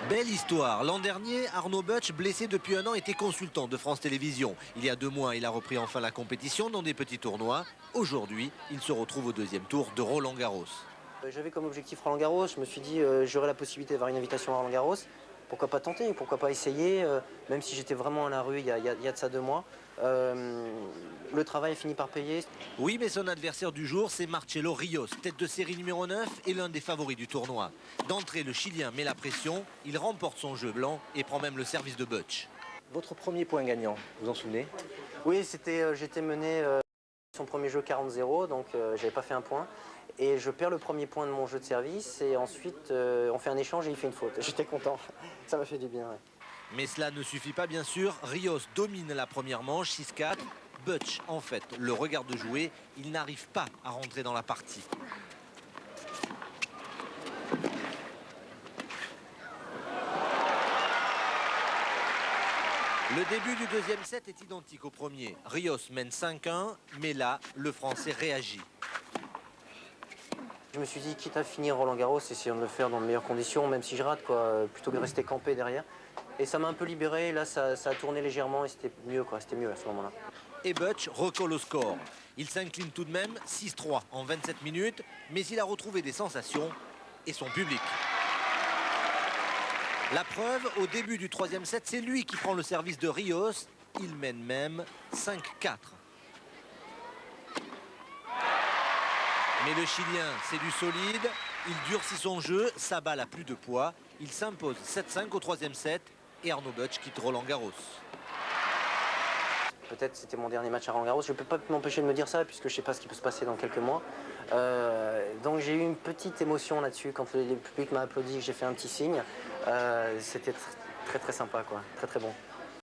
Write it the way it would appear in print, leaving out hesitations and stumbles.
Belle histoire. L'an dernier, Arnaud Butch, blessé depuis un an, était consultant de France Télévisions. Il y a 2 mois, il a repris enfin la compétition dans des petits tournois. Aujourd'hui, il se retrouve au 2e tour de Roland-Garros. J'avais comme objectif Roland-Garros. Je me suis dit j'aurais la possibilité d'avoir une invitation à Roland-Garros. Pourquoi pas tenter, pourquoi pas essayer, même si j'étais vraiment à la rue il y a de ça 2 mois. Le travail finit par payer. Oui, mais son adversaire du jour, c'est Marcelo Rios, tête de série numéro 9 et l'un des favoris du tournoi. D'entrée, le Chilien met la pression, il remporte son jeu blanc et prend même le service de Butch. Votre premier point gagnant, vous en souvenez? Oui, j'étais mené son premier jeu 40-0, donc j'avais pas fait un point. Et je perds le premier point de mon jeu de service et ensuite on fait un échange et il fait une faute. J'étais content, ça m'a fait du bien. Ouais. Mais cela ne suffit pas bien sûr, Rios domine la première manche 6-4. Butch, en fait, le regarde jouer, il n'arrive pas à rentrer dans la partie. Le début du 2e set est identique au premier. Rios mène 5-1, mais là, le Français réagit. Je me suis dit, quitte à finir Roland-Garros, essayons de le faire dans de meilleures conditions, même si je rate, quoi, plutôt que de rester campé derrière. Et ça m'a un peu libéré, là ça a tourné légèrement et c'était mieux, quoi, c'était mieux à ce moment-là. Et Butch recolle au score. Il s'incline tout de même 6-3 en 27 minutes, mais il a retrouvé des sensations et son public. La preuve, au début du 3e set, c'est lui qui prend le service de Rios. Il mène même 5-4. Mais le Chilien, c'est du solide. Il durcit son jeu, sa balle a plus de poids. Il s'impose 7-5 au 3e set et Arnaud Butch quitte Roland-Garros. Peut-être c'était mon dernier match à Roland-Garros. Je ne peux pas m'empêcher de me dire ça puisque je ne sais pas ce qui peut se passer dans quelques mois. Donc j'ai eu une petite émotion là-dessus quand le public m'a applaudi, que j'ai fait un petit signe. C'était très très sympa, quoi. Très très bon.